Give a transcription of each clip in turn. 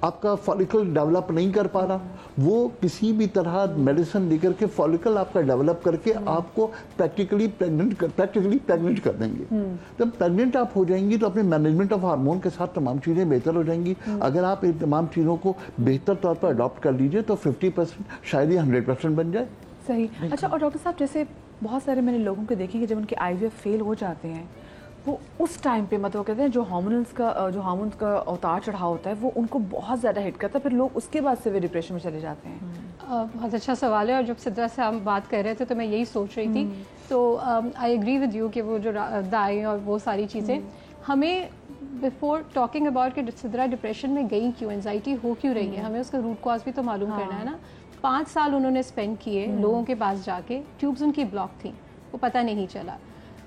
آپ کا فالکل ڈیولپ نہیں کر پا رہا, وہ کسی بھی طرح میڈیسن لے کر کے فالکل آپ کا ڈیولپ کر کے آپ کو پریکٹیکلی پریگننٹ کر دیں گے. جب پریگننٹ آپ ہو جائیں گی تو اپنے مینجمنٹ آف ہارمون کے ساتھ تمام چیزیں بہتر ہو جائیں گی. اگر آپ ان تمام چیزوں کو بہتر طور پر اڈاپٹ کر لیجئے تو 50% شاید ہی 100% بن جائے. صحیح. اچھا, اور ڈاکٹر صاحب جیسے بہت سارے میں نے لوگوں کو دیکھی کہ جب ان کے آئی وی ایف فیل ہو جاتے ہیں, وہ اس ٹائم پہ مطلب کہتے ہیں جو ہارمونز کا اتار چڑھاؤ ہوتا ہے وہ ان کو بہت زیادہ ہٹ کرتا ہے, پھر لوگ اس کے بعد سے وہ ڈپریشن میں چلے جاتے ہیں. بہت اچھا سوال ہے, اور جب سدرا سے ہم بات کر رہے تھے تو میں یہی سوچ رہی تھی. تو آئی ایگری ود یو کہ وہ جو دائیں اور وہ ساری چیزیں ہمیں بفور ٹاکنگ اباؤٹ کہ سدرا ڈپریشن میں گئی کیوں, انزائٹی ہو کیوں رہی ہے, ہمیں اس کا روٹ کاز بھی تو معلوم کرنا ہے نا. 5 سال انہوں نے اسپینڈ کیے لوگوں کے پاس جا کے, ٹیوبز ان کی بلاک تھیں, وہ پتہ نہیں چلا.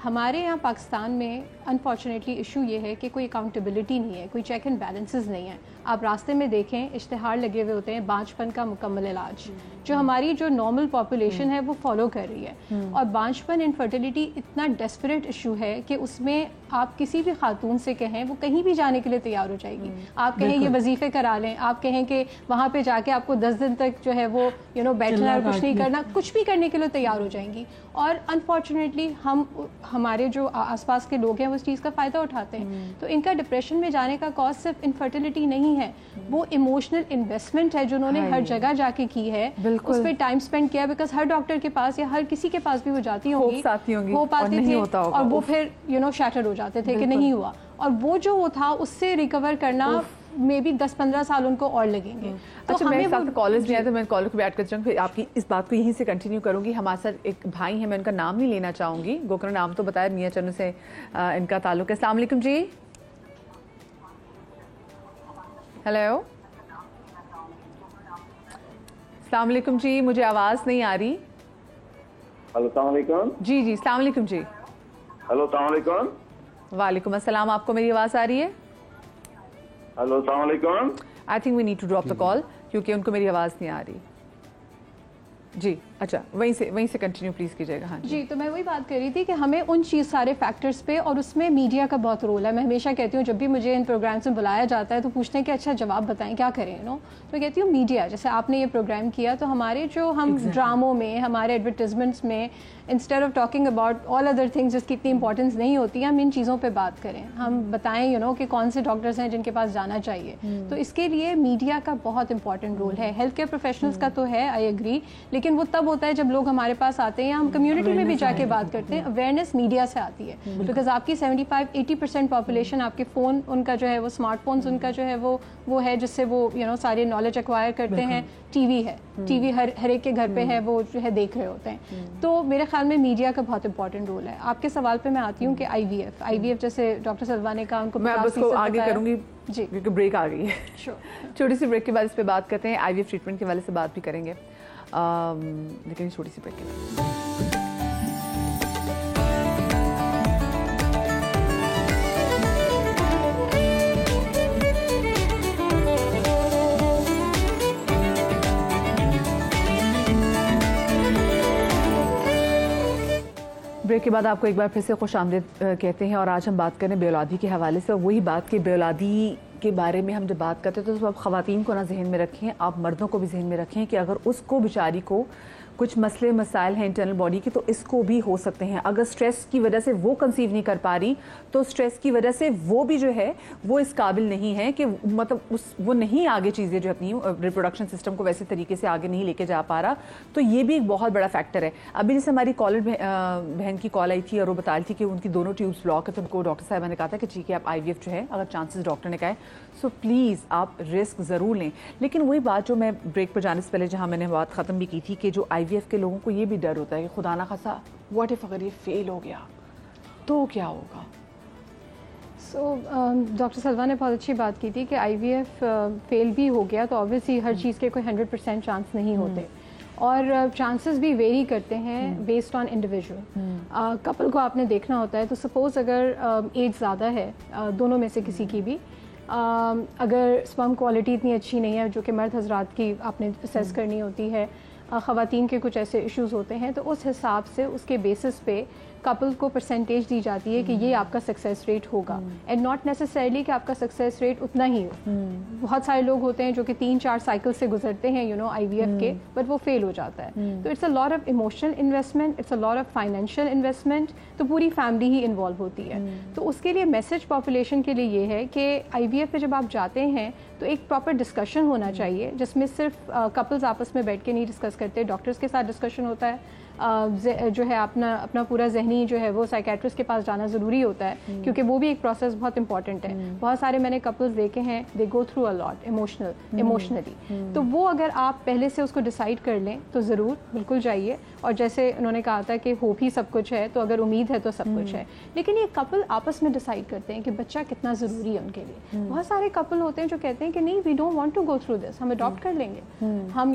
ہمارے یہاں پاکستان میں انفارچونیٹلی ایشو یہ ہے کہ کوئی اکاؤنٹیبلٹی نہیں ہے, کوئی چیک اینڈ بیلنسز نہیں ہے. آپ راستے میں دیکھیں اشتہار لگے ہوئے ہوتے ہیں بانجھپن کا مکمل علاج, جو ہماری جو نارمل پاپولیشن ہے وہ فالو کر رہی ہے. اور بانجھپن انفرٹیلیٹی اتنا ڈیسپریٹ ایشو ہے کہ اس میں آپ کسی بھی خاتون سے کہیں وہ کہیں بھی جانے کے لیے تیار ہو جائے گی. آپ کہیں یہ وظیفے کرا لیں, آپ کہیں کہ وہاں پہ جا کے آپ کو 10 دن تک جو ہے وہ بیٹھنا اور کچھ نہیں کرنا, کچھ بھی کرنے کے لیے تیار ہو جائیں گی. اور انفارچونیٹلی ہمارے جو آس پاس کے لوگ ہیں وہ اس چیز کا فائدہ اٹھاتے ہیں. تو ان کا ڈپریشن میں جانے کا کاز صرف انفرٹیلیٹی نہیں ہے, وہ ایموشنل انویسٹمنٹ ہے جو انہوں نے ہر جگہ جا کے کی ہے, اس پہ ٹائم اسپینڈ کیا, بیکاز ہر ڈاکٹر کے پاس یا ہر کسی کے پاس بھی وہ جاتی ہوں گی, ہو پاتے تھے اور وہ پھر شیٹر ہو جاتے تھے کہ نہیں ہوا, اور وہ جو وہ تھا اس سے ریکور کرنا مے بی 10-15 سال ان کو اور لگیں گے. اچھا, میں کالج میں آیا تو میں کالر کو بھی ایڈ کر چاہوں گی, آپ کی اس بات کو یہیں سے کنٹینیو کروں گی. ہمارے ساتھ ایک بھائی ہیں, میں ان کا نام نہیں لینا چاہوں گی, گوکر نام تو بتایا, میاں چنو سے ان کا تعلق ہے. السلام علیکم جی. ہیلو, السلام علیکم جی, مجھے آواز نہیں آ رہی. ہلو السلام علیکم. جی جی السلام علیکم جی. ہلو السلام علیکم. وعلیکم السلام, آپ کو میری آواز آ رہی ہے؟ ہلو السلام علیکم. I think we need to drop the call کیونکہ ان کو میری آواز نہیں آ رہی. جی اچھا, وہیں سے کنٹینیو پلیز کیجیے گا. ہاں جی, تو میں وہی بات کر رہی تھی کہ ہمیں ان چیز سارے فیکٹرز پہ, اور اس میں میڈیا کا بہت رول ہے. میں ہمیشہ کہتی ہوں جب بھی مجھے ان پروگرامس میں بلایا جاتا ہے تو پوچھتے ہیں کہ اچھا جواب بتائیں کیا کریں تو میں کہتی ہوں میڈیا. جیسے آپ نے یہ پروگرام کیا تو ہمارے جو ہم ڈراموں میں, ہمارے ایڈورٹیزمنٹس میں, instead of talking about all other things جس کی اتنی امپورٹنس نہیں ہوتی ہے, ہم ان چیزوں پہ بات کریں, ہم بتائیں کہ کون سے ڈاکٹرز ہیں جن کے پاس جانا چاہیے. تو اس کے لیے میڈیا کا بہت امپورٹنٹ رول ہے. ہیلتھ کیئر پروفیشنلز کا تو ہے, آئی ایگری, لیکن وہ تب ہوتا ہے جب لوگ ہمارے پاس آتے ہیں یا ہم کمیونٹی میں بھی جا کے بات کرتے ہیں. اویئرنیس میڈیا سے آتی ہے, بیکاز آپ کی 75-80% پاپولیشن آپ کے فون, ان کا جو ہے وہ اسمارٹ فونز ان کا جو ہے وہ ہے جس سے وہ ساری نالج ایکوائر کرتے ہیں. ٹی وی ہے, ٹی وی ہر ایک کے گھر پہ ہے, وہ جو ہے دیکھ رہے ہوتے ہیں. تو میرے خیال میں میڈیا کا بہت امپورٹنٹ رول ہے. آپ کے سوال پہ میں آتی ہوں کہ آئی وی ایف جیسے ڈاکٹر سلوا نے کہا, ان کو میں اب اس کو آگے کروں گی جی کیونکہ بریک آ گئی ہے. چھوٹی سی بریک کے بعد اس پہ بات کرتے ہیں, آئی وی ایف ٹریٹمنٹ کے والے سے بات بھی کریں گے, لیکن چھوٹی سی بریک کے بعد. بریک کے بعد آپ کو ایک بار پھر سے خوش آمدید کہتے ہیں, اور آج ہم بات کریں بے اولادی کے حوالے سے. وہی بات کہ بے اولادی کے بارے میں ہم جب بات کرتے ہیں تو آپ خواتین کو نہ ذہن میں رکھیں, آپ مردوں کو بھی ذہن میں رکھیں کہ اگر اس کو بیچاری کو کچھ مسئلے مسائل ہیں انٹرنل باڈی کے تو اس کو بھی ہو سکتے ہیں. اگر سٹریس کی وجہ سے وہ کنسیو نہیں کر پا رہی تو سٹریس کی وجہ سے وہ بھی جو ہے وہ اس قابل نہیں ہے کہ مطلب وہ نہیں آگے چیزیں جو اپنی ریپروڈکشن سسٹم کو ویسے طریقے سے آگے نہیں لے کے جا پا رہا. تو یہ بھی ایک بہت بڑا فیکٹر ہے. ابھی جیسے ہماری کالر بہن کی کال آئی تھی اور وہ بتا رہی تھی کہ ان کی دونوں ٹیوبس بلاک ہے, تو ان کو ڈاکٹر صاحبہ نے کہا تھا کہ ٹھیک ہے آپ آئی وی ایف جو ہے اگر چانسز ڈاکٹر نے کہا ہے سو پلیز آپ رسک ضرور لیں. لیکن وہی بات جو میں بریک پر جانے سے پہلے جہاں میں نے بات ختم بھی کی تھی کہ جو آئی وی ایف کے لوگوں کو یہ بھی ڈر ہوتا ہے کہ خدا نہ خاصا واٹ ایف اگر یہ فیل ہو گیا تو کیا ہوگا. سو ڈاکٹر سلوا نے بہت اچھی بات کی تھی کہ آئی وی ایف فیل بھی ہو گیا تو آبویسلی ہر چیز کے کوئی 100% چانس نہیں ہوتے, اور چانسز بھی ویری کرتے ہیں بیسڈ آن انڈیویجول. کپل کو آپ نے دیکھنا ہوتا ہے, تو سپوز اگر ایج زیادہ ہے دونوں میں سے کسی کی بھی, اگر اسپرم کوالٹی اتنی اچھی نہیں ہے جو کہ مرد حضرات کی آپ نے اسیس کرنی ہوتی ہے, خواتین کے کچھ ایسے ایشوز ہوتے ہیں, تو اس حساب سے اس کے بیسس پہ کپل کو پرسنٹیج دی جاتی ہے کہ یہ آپ کا سکسیس ریٹ ہوگا، اینڈ ناٹ نیسسریلی کہ آپ کا سکسیس ریٹ اتنا ہی ہو. بہت سارے لوگ ہوتے ہیں جو کہ 3-4 سائیکل سے گزرتے ہیں IVF کے، بٹ وہ فیل ہو جاتا ہے. تو it's a lot of emotional investment, it's a lot of financial investment, تو پوری فیملی ہی انوالو ہوتی ہے. تو اس کے لیے میسج پاپولیشن کے لیے یہ ہے کہ IVF پہ جب آپ جاتے ہیں تو ایک پراپر ڈسکشن ہونا چاہیے، جس میں صرف کپلز آپس میں بیٹھ کے نہیں ڈسکس کرتے، ڈاکٹرز کے ساتھ ڈسکشن ہوتا ہے. جو ہے اپنا پورا ذہنی جو ہے وہ سائیکیٹرسٹ کے پاس جانا ضروری ہوتا ہے، کیونکہ وہ بھی ایک پروسیس بہت امپورٹنٹ ہے. بہت سارے میں نے کپلز دیکھے ہیں، دے go through a lot emotionally. تو وہ اگر آپ پہلے سے اس کو ڈیسائیڈ کر لیں تو ضرور بالکل جائیے. اور جیسے انہوں نے کہا تھا کہ ہوپ ہی سب کچھ ہے، تو اگر امید ہے تو سب کچھ ہے. لیکن یہ کپل آپس میں ڈیسائیڈ کرتے ہیں کہ بچہ کتنا ضروری ہے ان کے لیے. بہت سارے کپل ہوتے ہیں جو کہتے ہیں کہ نہیں، we don't want to go through this, ہم اڈاپٹ کر لیں گے، ہم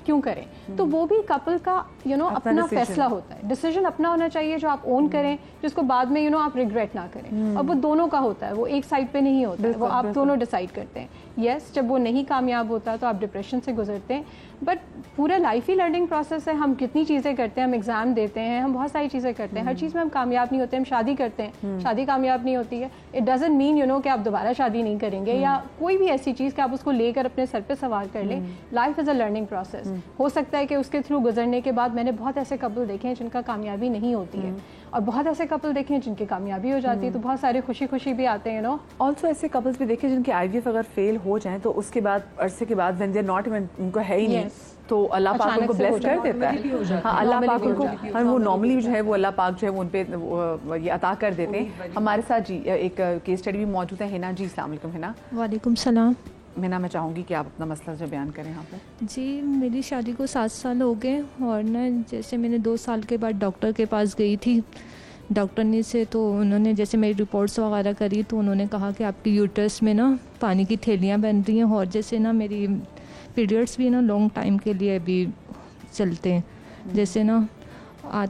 کیوں کریں. تو وہ بھی کپل کا اپنا فیصلہ ہوتا ہے، ڈیسیژن اپنا ہونا چاہیے جو آپ اون کریں، جس کو بعد میں آپ ریگریٹ نہ کریں. اور وہ دونوں کا ہوتا ہے، وہ ایک سائڈ پہ نہیں ہوتا ہے، وہ آپ دونوں ڈیسائیڈ کرتے ہیں. یس، جب وہ نہیں کامیاب ہوتا تو آپ ڈپریشن سے گزرتے ہیں، بٹ پورا لائف ہی لرننگ پروسیس ہے. ہم کتنی چیزیں کرتے ہیں، ہم ایگزام دیتے ہیں، ہم بہت ساری چیزیں کرتے ہیں، ہر چیز میں ہم کامیاب نہیں ہوتے. ہم شادی کرتے ہیں، شادی کامیاب نہیں ہوتی ہے، اٹ ڈزنٹ مین کہ آپ دوبارہ شادی نہیں کریں گے، یا کوئی بھی ایسی چیز کہ آپ اس کو لے کر اپنے سر پہ سوار کر لیں. Life is a learning process. ہو سکتا ہے کہ اس کے تھرو گزرنے کے بعد، میں نے بہت ایسے کپل دیکھے ہیں جن کا کامیابی نہیں ہوتی ہے، اور بہت ایسے کپل دیکھے ہیں جن کی کامیابی ہو جاتی ہے. تو بہت سارے خوشی بھی آتے ہیں. آلسو ایسے کپلس بھی دیکھے جن کے IVF اگر فیل ہو جائیں تو اس کے بعد عرصے کے بعد when they're not even ان کو ہے ہی نہیں، تو اللہ پاک ان کو بلیس کر دیتا ہے. ہاں، اللہ پاک ان کو، وہ نارملی جو ہے وہ اللہ پاک جو ہے وہ ان پہ یہ عطا کر دیتے ہیں. ہمارے ساتھ جی ایک کیس اسٹڈی بھی موجود ہے. ہنا جی، السلام علیکم. ہنا. وعلیکم السلام. میں چاہوں گی کہ آپ اپنا مسئلہ جو بیان کریں یہاں پہ. جی، میری شادی کو 7 سال ہو گئے، اور نا جیسے میں نے 2 سال کے بعد ڈاکٹر کے پاس گئی تھی. ڈاکٹر نے سے تو انہوں نے جیسے میری رپورٹس وغیرہ کری، تو انہوں نے کہا کہ آپ کی یوٹرس میں نا پانی کی تھیلیاں بن رہی ہیں، اور جیسے نا میری پیریڈس بھی نا لانگ ٹائم کے لیے بھی چلتے ہیں، جیسے نا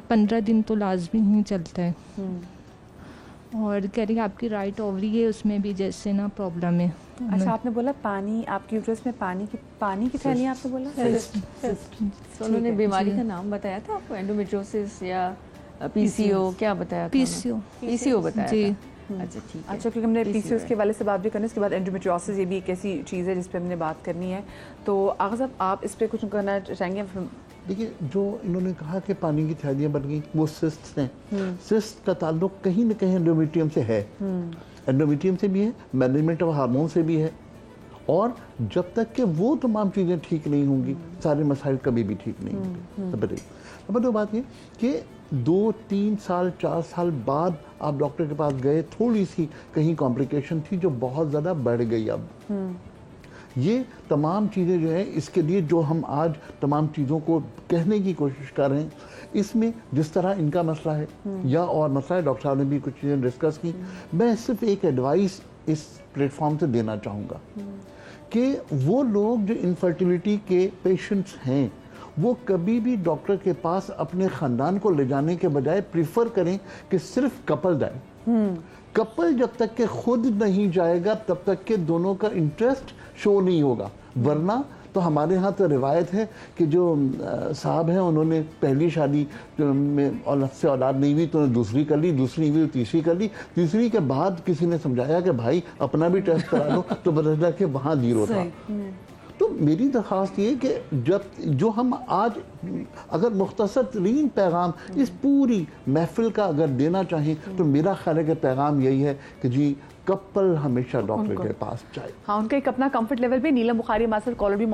15 دن تو لازمی ہی چلتا ہے. اور کہہ رہی آپ کی رائٹ اووری ہے، اس میں بھی جیسے نا پرابلم ہے. اچھا، آپ نے بولا پانی، آپ کی یوٹرس میں پانی کی تھیلیاں، آپ نے بولا. تو انہوں نے بیماری کا نام بتایا تھا آپ کو، اینڈومیٹریوسس یا PCO کیا بتایا تھا؟ PCO بتایا تھا. اچھا ٹھیک ہے. اچھا، کیونکہ ہم نے PCOS کے والے سے بات بھی کرنی ہے، اس کے بعد اینڈومیٹریوسس، یہ بھی ایک ایسی چیز ہے جس پہ ہم نے بات کرنی ہے. تو آغا صاحب، آپ اس پہ کچھ کرنا چاہیں گے؟ دیکھیے، جو انہوں نے کہا کہ پانی کی تھیلیاں بن گئی، وہ سسٹ ہیں. سسٹ کا تعلق کہیں نہ کہیں انڈومیٹریم سے ہے، انڈومیٹریم سے بھی ہے، مینجمنٹ آف ہارمون سے بھی ہے. اور جب تک کہ وہ تمام چیزیں ٹھیک نہیں ہوں گی، سارے مسائل کبھی بھی ٹھیک نہیں ہوں گے. نمبر 2 بات یہ کہ 2-3 سال 4 سال بعد آپ ڈاکٹر کے پاس گئے، تھوڑی سی کہیں کمپلیکیشن تھی جو بہت زیادہ بڑھ گئی. اب یہ تمام چیزیں جو ہیں، اس کے لیے جو ہم آج تمام چیزوں کو کہنے کی کوشش کر رہے ہیں، اس میں جس طرح ان کا مسئلہ ہے یا اور مسئلہ ہے، ڈاکٹر صاحب نے بھی کچھ چیزیں ڈسکس کی. میں صرف ایک ایڈوائس اس پلیٹ فارم سے دینا چاہوں گا کہ وہ لوگ جو انفرٹیلیٹی کے پیشنٹس ہیں، وہ کبھی بھی ڈاکٹر کے پاس اپنے خاندان کو لے جانے کے بجائے پریفر کریں کہ صرف کپل جائیں. کپل جب تک کہ خود نہیں جائے گا تب تک کہ دونوں کا انٹرسٹ شو نہیں ہوگا. ورنہ تو ہمارے ہاں تو روایت ہے کہ جو صاحب ہیں، انہوں نے پہلی شادی میں سے اولاد نہیں ہوئی تو انہوں نے دوسری کر لی، دوسری نہیں ہوئی تو تیسری کر لی. تیسری کے بعد کسی نے سمجھایا کہ بھائی اپنا بھی ٹیسٹ کرا لو، تو پتہ چلا کہ وہاں 0 تھا. تو میری درخواست یہ کہ جو ہم آج اگر مختصر ترین پیغام اس پوری محفل کا اگر دینا چاہیں تو میرا خیال ہے کہ پیغام یہی ہے کہ جی، کپل ہمیشہ ڈاکٹر کے پاس جائے. ہاں، ان کا ایک اپنا کمفرٹ لیول بھی. نیلم بخاری ہمارے ساتھ کالر بھی